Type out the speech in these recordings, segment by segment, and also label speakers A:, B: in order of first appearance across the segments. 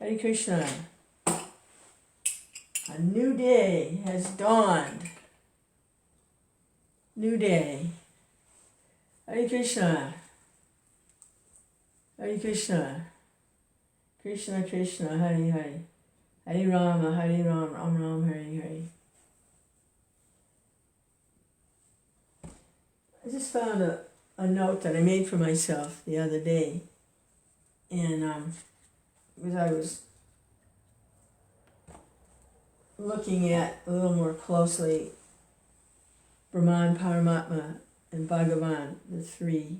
A: Hare Krishna. A new day has dawned. New day. Hare Krishna. Hare Krishna. Krishna Krishna, Hare Hare. Hare Rama, Hare Rama, Ram Ram, Hare Hare. I just found a note that I made for myself the other day. And because I was looking at a little more closely Brahman, Paramatma, and Bhagavan, the three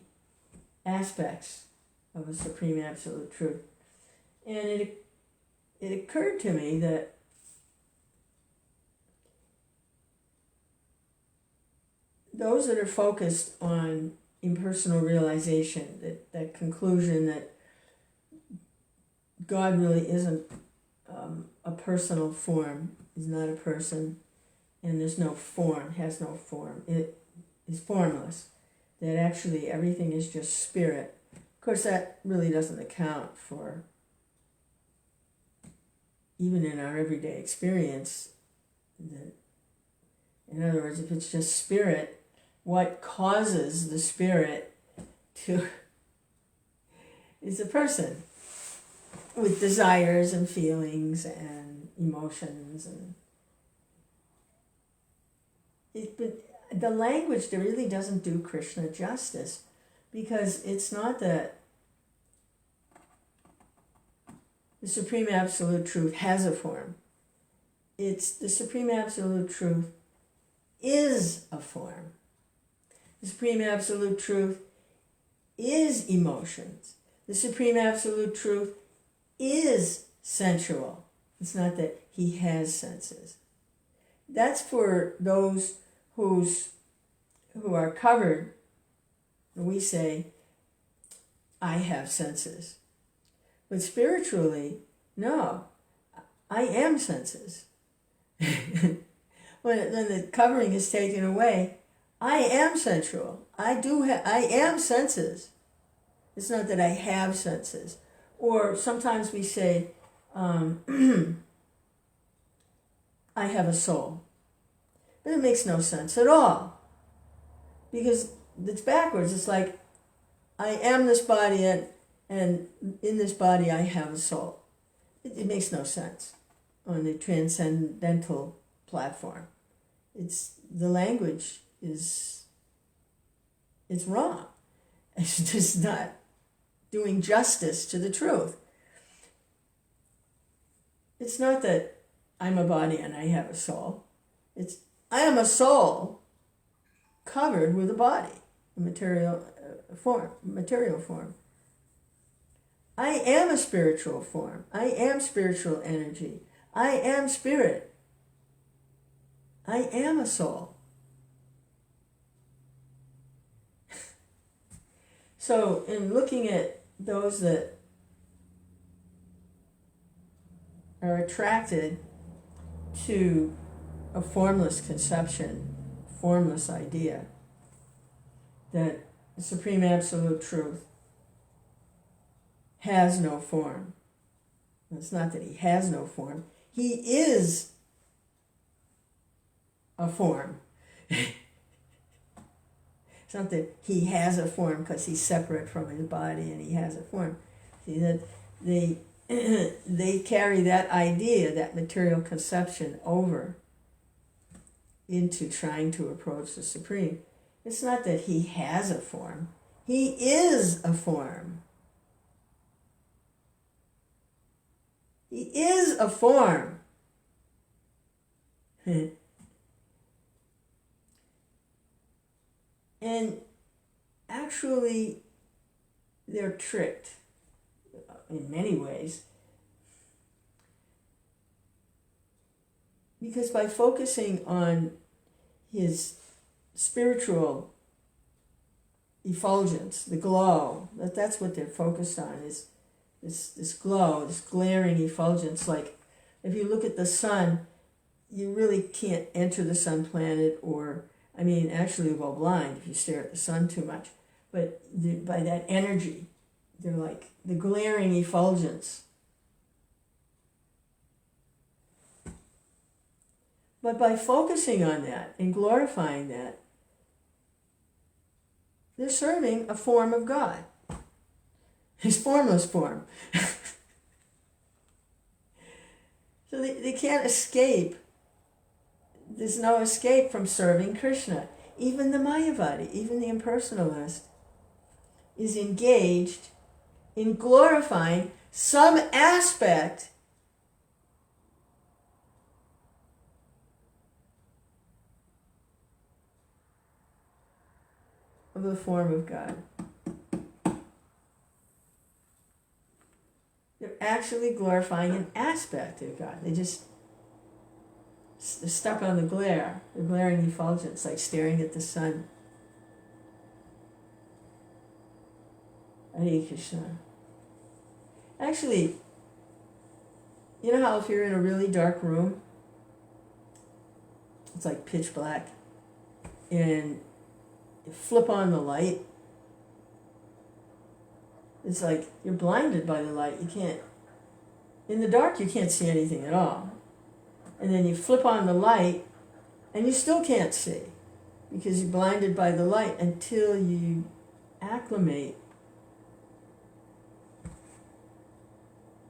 A: aspects of a supreme absolute truth. And it occurred to me that those that are focused on impersonal realization, that conclusion that God really isn't a personal form, is not a person, and there's no form, has no form, it is formless, that actually everything is just spirit. Of course, that really doesn't account for, even in our everyday experience, that, in other words, if it's just spirit, what causes the spirit to is a person with desires and feelings and emotions, and but the language really doesn't do Krishna justice, because it's not that the Supreme Absolute Truth has a form. It's the Supreme Absolute Truth is a form. The Supreme Absolute Truth is emotions. The Supreme Absolute Truth is sensual. It's not that he has senses. That's for those who are covered. We say, I have senses. But spiritually, no, I am senses. when the covering is taken away, I am sensual. I am senses. It's not that I have senses. Or sometimes we say, I have a soul. But it makes no sense at all. Because it's backwards. It's like, I am this body, and in this body I have a soul. It makes no sense on the transcendental platform. The language is wrong. It's just not doing justice to the truth. It's not that I'm a body and I have a soul. It's I am a soul covered with a body, a material form. I am a spiritual form. I am spiritual energy. I am spirit. I am a soul. So in looking at those that are attracted to a formless conception, formless idea, that the Supreme Absolute Truth has no form. It's not that he has no form. He is a form. It's not that he has a form because he's separate from his body and he has a form. See, that they carry that idea, that material conception, over into trying to approach the Supreme. It's not that he has a form. He is a form. He is a form. And actually, they're tricked in many ways. Because by focusing on his spiritual effulgence, the glow, that's what they're focused on, is this glow, this glaring effulgence. Like, if you look at the sun, you really can't enter the sun planet, or, I mean, actually you'll go blind if you stare at the sun too much. But by that energy, they're like the glaring effulgence But by focusing on that and glorifying that, they're serving a form of God. His formless form. So they can't escape. There's no escape from serving Krishna. Even the Mayavadi, even the impersonalist, is engaged in glorifying some aspect of the form of God. They're actually glorifying an aspect of God. They're stuck on the glare, the glaring effulgence, like staring at the sun. Hare Krishna. Actually, you know how if you're in a really dark room, it's like pitch black, and you flip on the light, it's like you're blinded by the light. You can't, in the dark you can't see anything at all. And then you flip on the light and you still can't see because you're blinded by the light until you acclimate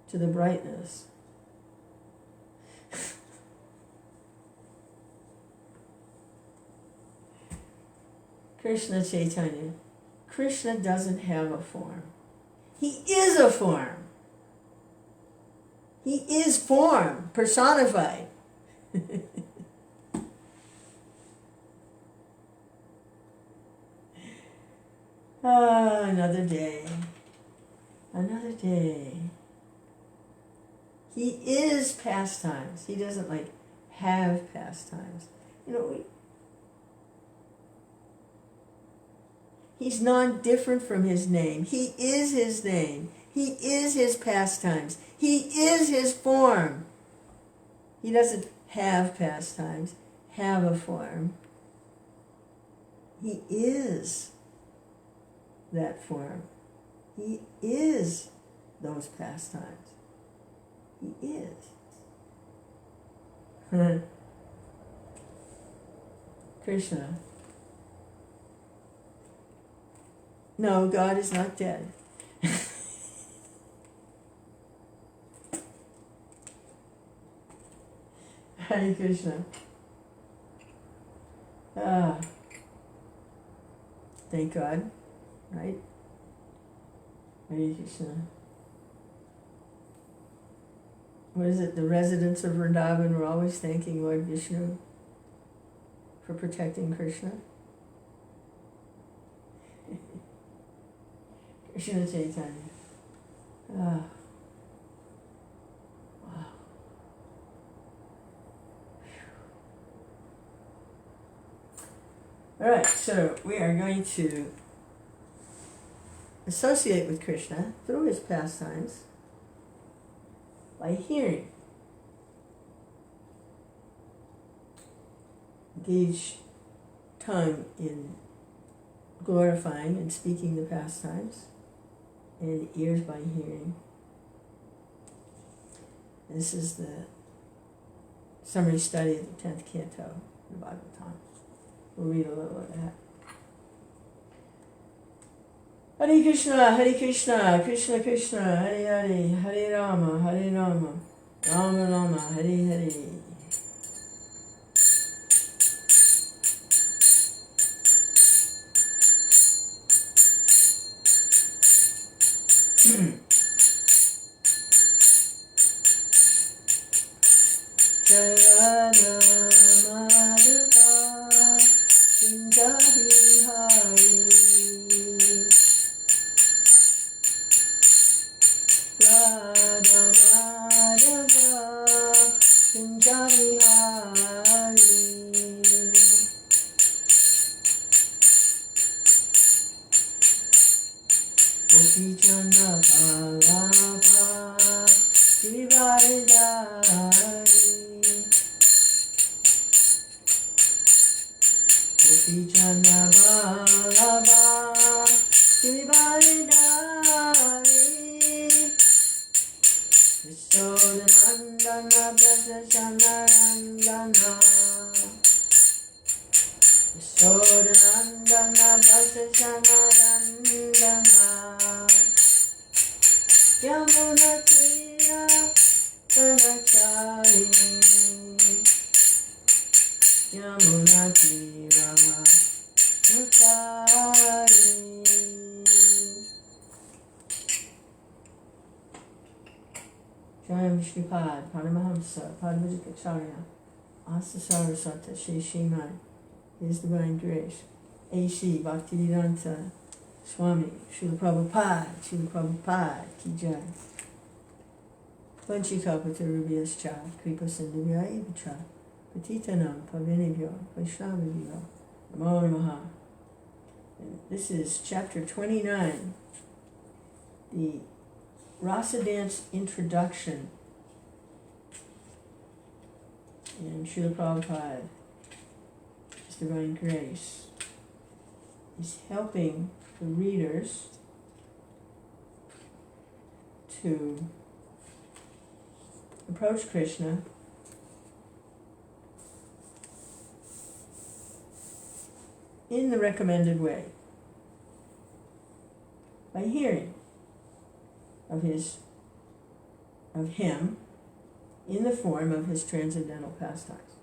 A: to the brightness. Krishna Chaitanya. Krishna doesn't have a form. He is a form. He is form, personified. Another day. Another day. He is pastimes. He doesn't like have pastimes. You know, he's non-different from his name. He is his name. He is his pastimes. He is his form. He doesn't have pastimes, have a form. He is that form. He is those pastimes. He is. Krishna. No, God is not dead. Hare Krishna. Thank God, right? Hare Krishna. What is it? The residents of Vrindavan were always thanking Lord Vishnu for protecting Krishna. Krishna Chaitanya. Wow. All right, so we are going to associate with Krishna through his pastimes by hearing. Engage tongue in glorifying and speaking the pastimes, and ears by hearing. This is the summary study of the 10th canto of the Bhagavatam. We'll read a little of that. Hare Krishna, Krishna Krishna, Hare Hare, Hare Rama, Rama Rama, Hare Hare. Jaya Madhava, Kunja Bihari, Radha Madhava, Kunja Bihari. Gopi Jana Bhalava, Srivaridari. Gopi Jana Bhalava, Srivaridari. Yashodanandana Brajashanarandana Yashodanandana Brajashanarandana Yamunatira Pranachari Yamunatira Mutari. Jayam Shripad, Paramahamsa, Padmajikacharya, Asa Saraswata, Shri Shrimad, His Divine Grace, A.C. Bhaktivedanta Swami, Srila Prabhupada, Ki Jai. Vanchikapata Rubhyascha, Kripa Sindhuvyaya Vicha, Patitanam Pavinibhyo, Vaishnavibhyo, Namo Namaha. And this is chapter 29, the Rāsa dance introduction. And Srila Prabhupada, His Divine Grace, is helping the readers to approach Krishna in the recommended way, by hearing of him in the form of his transcendental pastimes.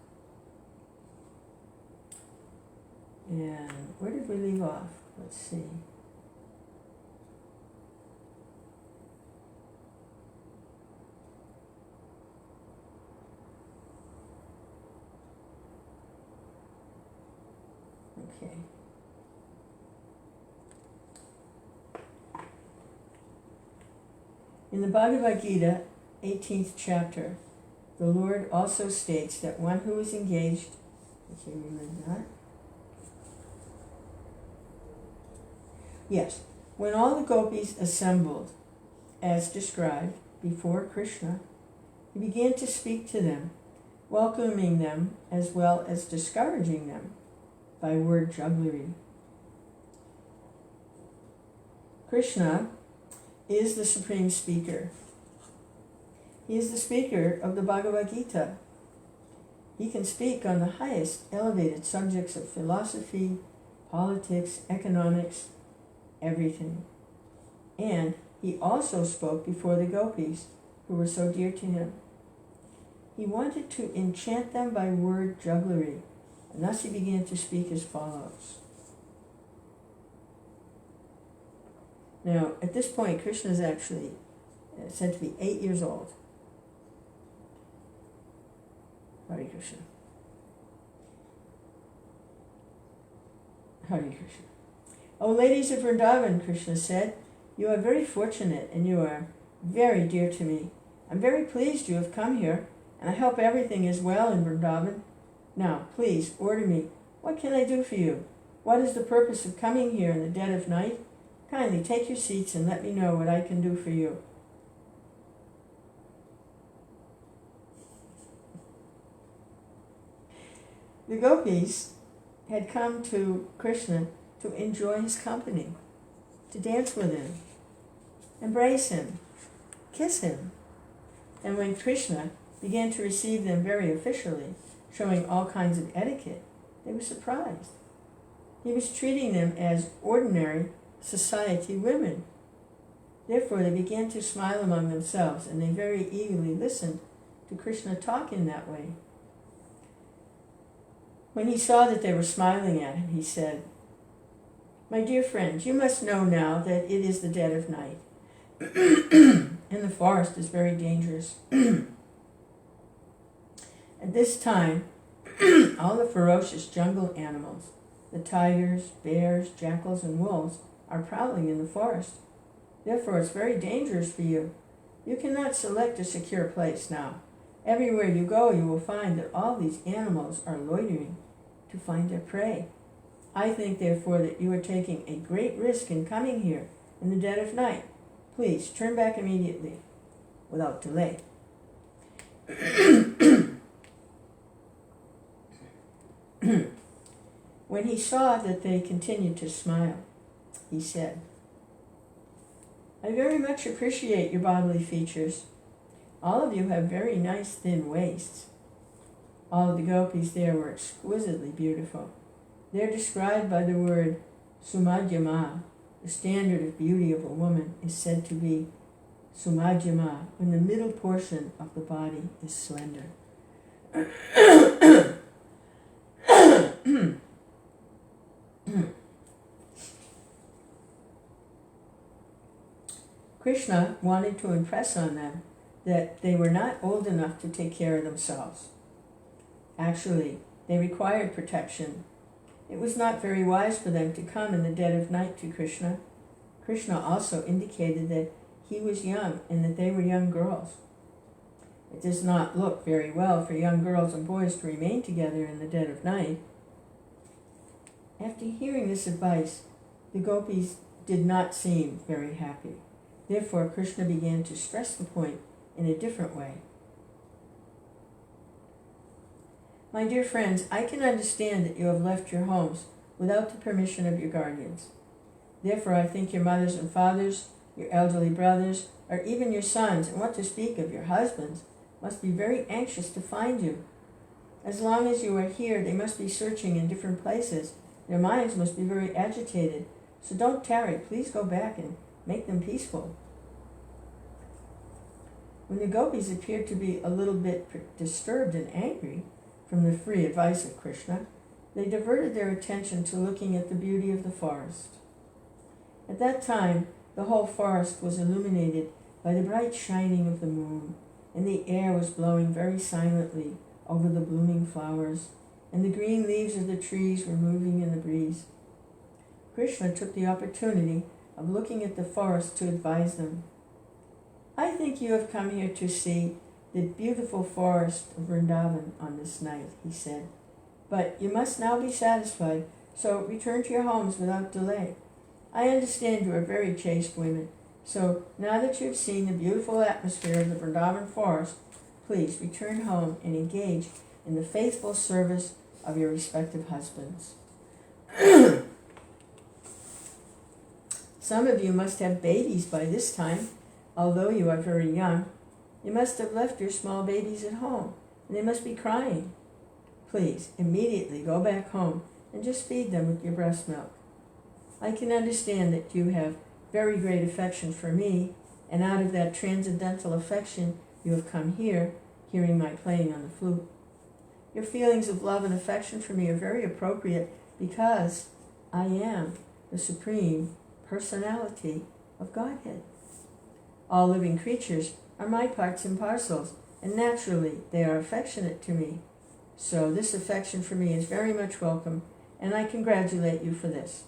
A: And where did we leave off? Let's see. Okay. In the Bhagavad Gita, 18th chapter, the Lord also states that one who is engaged, let's see, we read that. Yes, when all the gopis assembled, as described, before Krishna, he began to speak to them, welcoming them as well as discouraging them by word jugglery. Krishna is the supreme speaker. He is the speaker of the Bhagavad Gita. He can speak on the highest elevated subjects of philosophy, politics, economics, everything. And he also spoke before the gopis, who were so dear to him. He wanted to enchant them by word jugglery, and thus he began to speak as follows. Now, at this point, Krishna is actually said to be 8 years old. Hare Krishna. Hare Krishna. O ladies of Vrindavan, Krishna said, you are very fortunate and you are very dear to me. I'm very pleased you have come here, and I hope everything is well in Vrindavan. Now, please, order me. What can I do for you? What is the purpose of coming here in the dead of night? Kindly take your seats and let me know what I can do for you. The gopis had come to Krishna to enjoy his company, to dance with him, embrace him, kiss him. And when Krishna began to receive them very officially, showing all kinds of etiquette, they were surprised. He was treating them as ordinary society women. Therefore, they began to smile among themselves, and they very eagerly listened to Krishna talk in that way. When he saw that they were smiling at him, he said, my dear friends, you must know now that it is the dead of night, and the forest is very dangerous. At this time, all the ferocious jungle animals, the tigers, bears, jackals, and wolves, are prowling in the forest. Therefore, it's very dangerous for you. You cannot select a secure place now. Everywhere you go, you will find that all these animals are loitering to find their prey. I think, therefore, that you are taking a great risk in coming here in the dead of night. Please, turn back immediately, without delay. When he saw that they continued to smile, he said, I very much appreciate your bodily features. All of you have very nice thin waists. All of the gopis there were exquisitely beautiful. They're described by the word sumadhyama. The standard of beauty of a woman is said to be sumadhyama, when the middle portion of the body is slender. Krishna wanted to impress on them that they were not old enough to take care of themselves. Actually, they required protection. It was not very wise for them to come in the dead of night to Krishna. Krishna also indicated that he was young and that they were young girls. It does not look very well for young girls and boys to remain together in the dead of night. After hearing this advice, the gopis did not seem very happy. Therefore, Krishna began to stress the point in a different way. My dear friends, I can understand that you have left your homes without the permission of your guardians. Therefore, I think your mothers and fathers, your elderly brothers, or even your sons, and what to speak of your husbands, must be very anxious to find you. As long as you are here, they must be searching in different places. Their minds must be very agitated. So don't tarry. Please go back and make them peaceful. When the gopis appeared to be a little bit disturbed and angry from the free advice of Krishna, they diverted their attention to looking at the beauty of the forest. At that time, the whole forest was illuminated by the bright shining of the moon, and the air was blowing very silently over the blooming flowers, and the green leaves of the trees were moving in the breeze. Krishna took the opportunity of looking at the forest to advise them. I think you have come here to see the beautiful forest of Vrindavan on this night, he said. But you must now be satisfied, so return to your homes without delay. I understand you are very chaste women, so now that you have seen the beautiful atmosphere of the Vrindavan forest, please return home and engage in the faithful service of your respective husbands. Some of you must have babies by this time, although you are very young. You must have left your small babies at home, and they must be crying. Please, immediately go back home and just feed them with your breast milk. I can understand that you have very great affection for me, and out of that transcendental affection you have come here, hearing my playing on the flute. Your feelings of love and affection for me are very appropriate because I am the Supreme Personality of Godhead. All living creatures are my parts and parcels, and naturally they are affectionate to me. So this affection for me is very much welcome, and I congratulate you for this.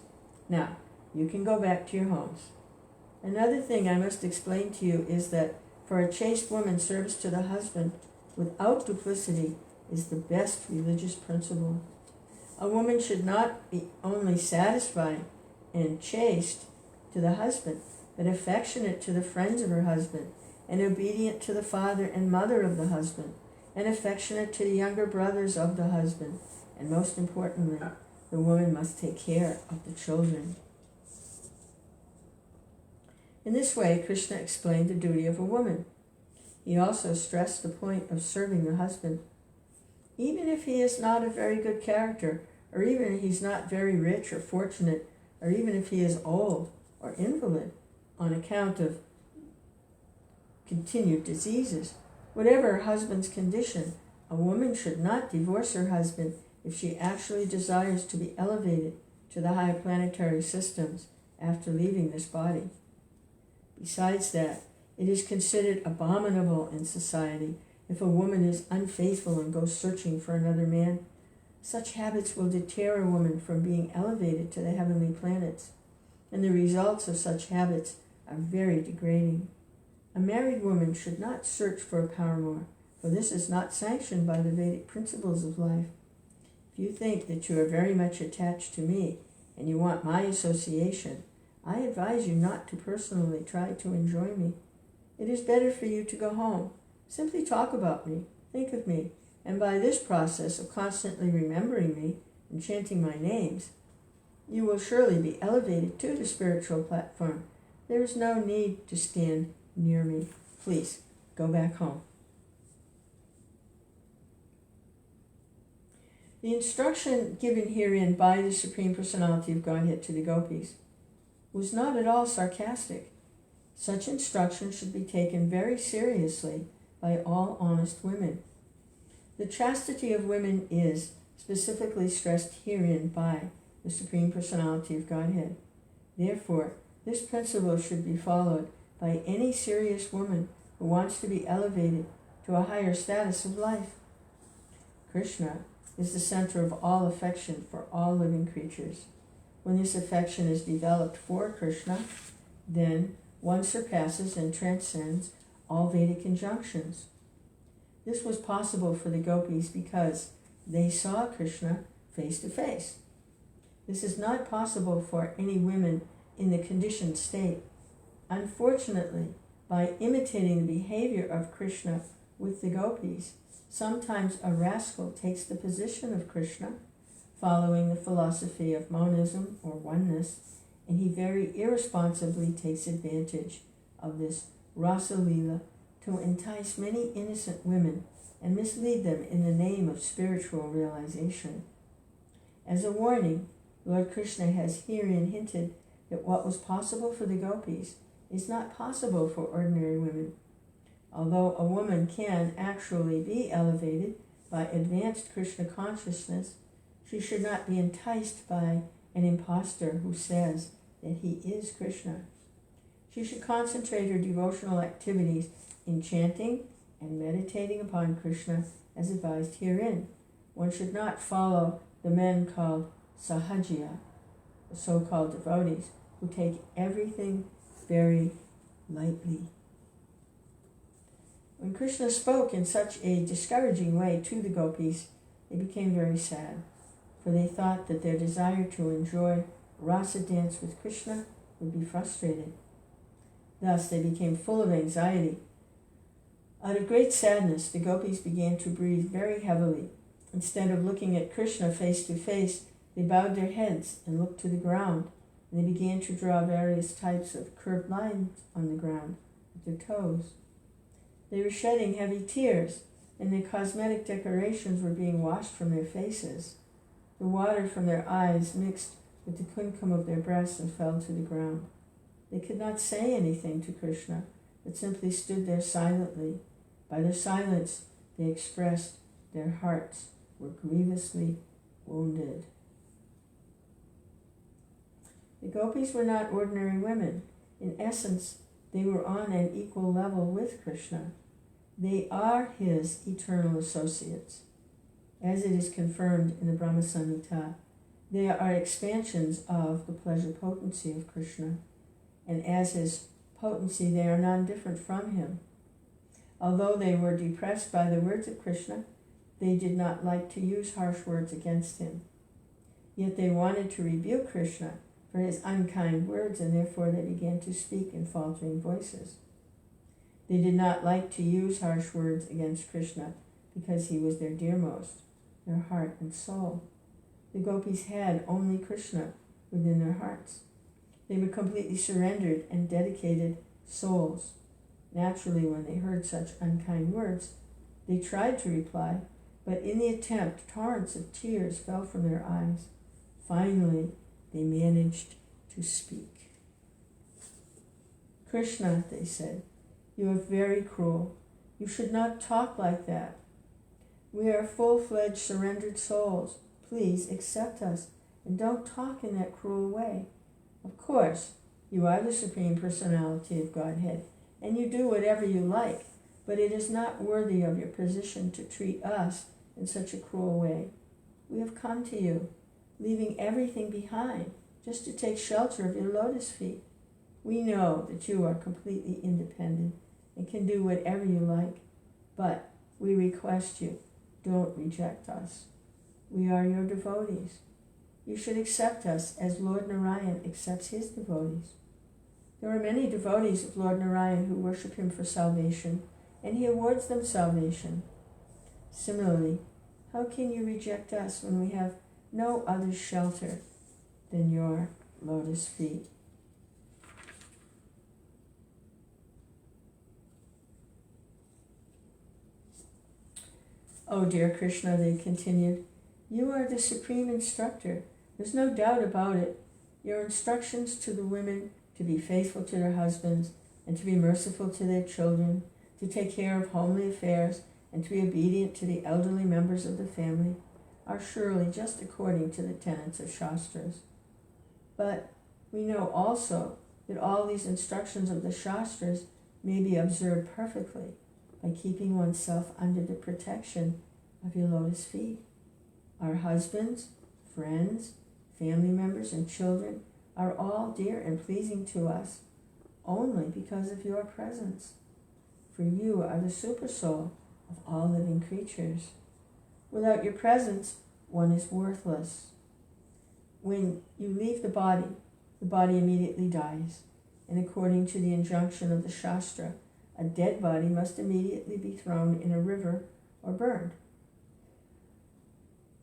A: Now, you can go back to your homes. Another thing I must explain to you is that for a chaste woman, service to the husband without duplicity is the best religious principle. A woman should not be only satisfied and chaste to the husband, but affectionate to the friends of her husband, and obedient to the father and mother of the husband, and affectionate to the younger brothers of the husband, and most importantly, the woman must take care of the children. In this way, Krishna explained the duty of a woman. He also stressed the point of serving the husband. Even if he is not a very good character, or even if he's not very rich or fortunate, or even if he is old or invalid on account of continued diseases, whatever her husband's condition, a woman should not divorce her husband if she actually desires to be elevated to the higher planetary systems after leaving this body. Besides that, it is considered abominable in society if a woman is unfaithful and goes searching for another man. Such habits will deter a woman from being elevated to the heavenly planets, and the results of such habits are very degrading. A married woman should not search for a paramour, for this is not sanctioned by the Vedic principles of life. If you think that you are very much attached to me and you want my association, I advise you not to personally try to enjoy me. It is better for you to go home. Simply talk about me, think of me, and by this process of constantly remembering me and chanting my names, you will surely be elevated to the spiritual platform. There is no need to stand near me. Please, go back home. The instruction given herein by the Supreme Personality of Godhead to the gopis was not at all sarcastic. Such instruction should be taken very seriously by all honest women. The chastity of women is specifically stressed herein by the Supreme Personality of Godhead. Therefore, this principle should be followed by any serious woman who wants to be elevated to a higher status of life. Krishna is the center of all affection for all living creatures. When this affection is developed for Krishna, then one surpasses and transcends all Vedic injunctions. This was possible for the gopis because they saw Krishna face to face. This is not possible for any women in the conditioned state. Unfortunately, by imitating the behavior of Krishna with the gopis, sometimes a rascal takes the position of Krishna, following the philosophy of monism or oneness, and he very irresponsibly takes advantage of this Rāsa Leela to entice many innocent women and mislead them in the name of spiritual realization. As a warning, Lord Krishna has herein hinted that what was possible for the gopis is not possible for ordinary women. Although a woman can actually be elevated by advanced Krishna consciousness, she should not be enticed by an impostor who says that he is Krishna. She should concentrate her devotional activities in chanting and meditating upon Krishna as advised herein. One should not follow the men called Sahajiya, the so-called devotees, who take everything very lightly. When Krishna spoke in such a discouraging way to the gopis, they became very sad, for they thought that their desire to enjoy Rasa dance with Krishna would be frustrated. Thus they became full of anxiety. Out of great sadness, the gopis began to breathe very heavily. Instead of looking at Krishna face to face, they bowed their heads and looked to the ground, and they began to draw various types of curved lines on the ground with their toes. They were shedding heavy tears, and their cosmetic decorations were being washed from their faces. The water from their eyes mixed with the kumkum of their breasts and fell to the ground. They could not say anything to Krishna, but simply stood there silently. By their silence, they expressed their hearts were grievously wounded. The gopis were not ordinary women. In essence, they were on an equal level with Krishna. They are his eternal associates. As it is confirmed in the Brahma Samhita, they are expansions of the pleasure potency of Krishna, and as his potency they are non-different from him. Although they were depressed by the words of Krishna, they did not like to use harsh words against him. Yet they wanted to rebuke Krishna for his unkind words, and therefore they began to speak in faltering voices. They did not like to use harsh words against Krishna because he was their dearmost, their heart and soul. The gopis had only Krishna within their hearts. They were completely surrendered and dedicated souls. Naturally, when they heard such unkind words, they tried to reply, but in the attempt, torrents of tears fell from their eyes. Finally, they managed to speak. Krishna, they said, you are very cruel. You should not talk like that. We are full-fledged surrendered souls. Please accept us and don't talk in that cruel way. Of course, you are the Supreme Personality of Godhead, and you do whatever you like, but it is not worthy of your position to treat us in such a cruel way. We have come to you, leaving everything behind, just to take shelter of your lotus feet. We know that you are completely independent and can do whatever you like, but we request you, don't reject us. We are your devotees. You should accept us as Lord Narayan accepts his devotees. There are many devotees of Lord Narayan who worship him for salvation, and he awards them salvation. Similarly, how can you reject us when we have no other shelter than your lotus feet? Oh, dear Krishna, they continued, you are the supreme instructor. There's no doubt about it. Your instructions to the women to be faithful to their husbands and to be merciful to their children, to take care of homely affairs, and to be obedient to the elderly members of the family are surely just according to the tenets of Shastras. But we know also that all these instructions of the Shastras may be observed perfectly by keeping oneself under the protection of your lotus feet. Our husbands, friends, family members, and children are all dear and pleasing to us only because of your presence. For you are the supersoul of all living creatures. Without your presence, one is worthless. When you leave the body immediately dies, and according to the injunction of the Shastra, a dead body must immediately be thrown in a river or burned.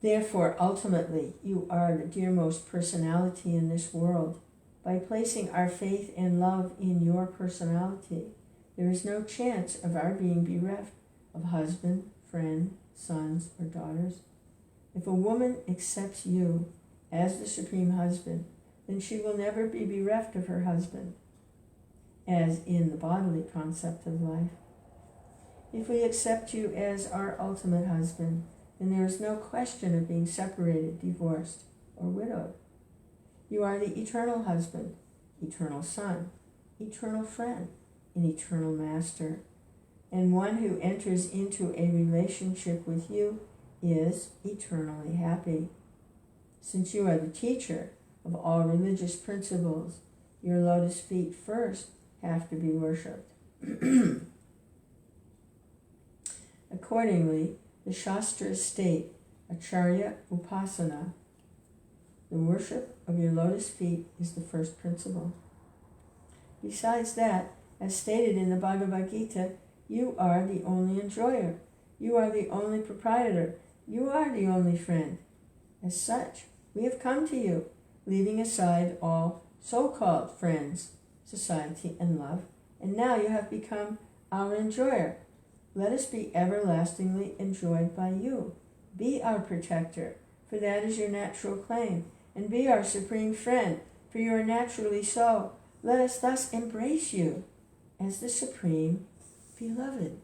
A: Therefore, ultimately, you are the dearmost personality in this world. By placing our faith and love in your personality, there is no chance of our being bereft of husband, friend, sons, or daughters. If a woman accepts you as the supreme husband, then she will never be bereft of her husband, as in the bodily concept of life. If we accept you as our ultimate husband, then there is no question of being separated, divorced, or widowed. You are the eternal husband, eternal son, eternal friend, and eternal master. And one who enters into a relationship with you is eternally happy. Since you are the teacher of all religious principles, your lotus feet first have to be worshipped. Accordingly, the Shastras state, Acharya Upasana, the worship of your lotus feet is the first principle. Besides that, as stated in the Bhagavad Gita, you are the only enjoyer. You are the only proprietor. You are the only friend. As such, we have come to you, leaving aside all so-called friends, society, and love, and now you have become our enjoyer. Let us be everlastingly enjoyed by you. Be our protector, for that is your natural claim, and be our supreme friend, for you are naturally so. Let us thus embrace you as the supreme beloved.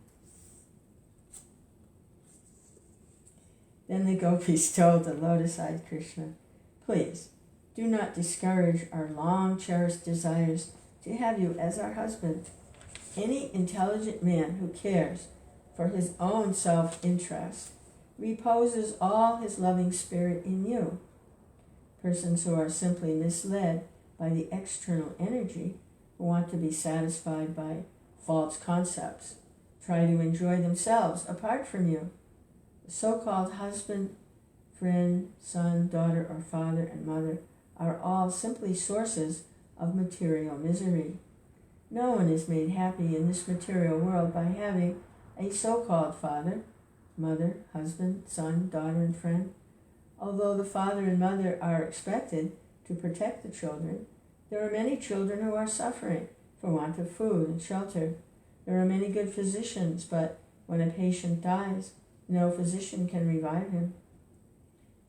A: Then the gopis told the lotus-eyed Krishna, please, do not discourage our long-cherished desires to have you as our husband. Any intelligent man who cares for his own self-interest reposes all his loving spirit in you. Persons who are simply misled by the external energy, who want to be satisfied by false concepts, try to enjoy themselves apart from you. The so-called husband, friend, son, daughter, or father and mother are all simply sources of material misery. No one is made happy in this material world by having a so-called father, mother, husband, son, daughter, and friend. Although the father and mother are expected to protect the children, there are many children who are suffering for want of food and shelter. There are many good physicians, but when a patient dies, no physician can revive him.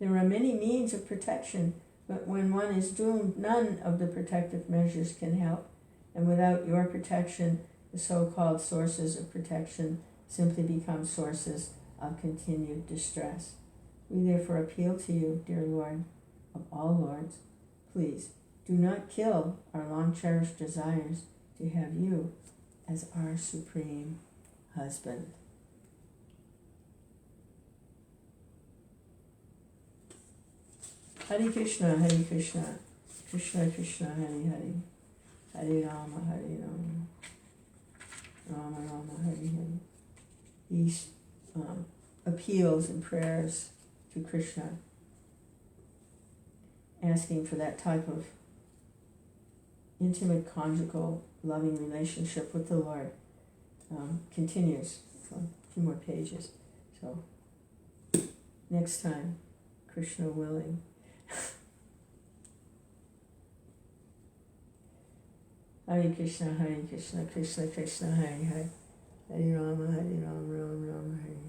A: There are many means of protection, but when one is doomed, none of the protective measures can help. And without your protection, the so-called sources of protection simply become sources of continued distress. We therefore appeal to you, dear Lord of all lords, please do not kill our long-cherished desires to have you as our supreme husband. Hare Krishna, Krishna Krishna, Hare Hare, Hare Rama, Rama Rama, Hare Hare. These appeals and prayers to Krishna, asking for that type of intimate, conjugal, loving relationship with the Lord, continues for a few more pages. So, next time, Krishna willing. Hare Krishna, Krishna Krishna, Hare Hare, Hare Rama, Rama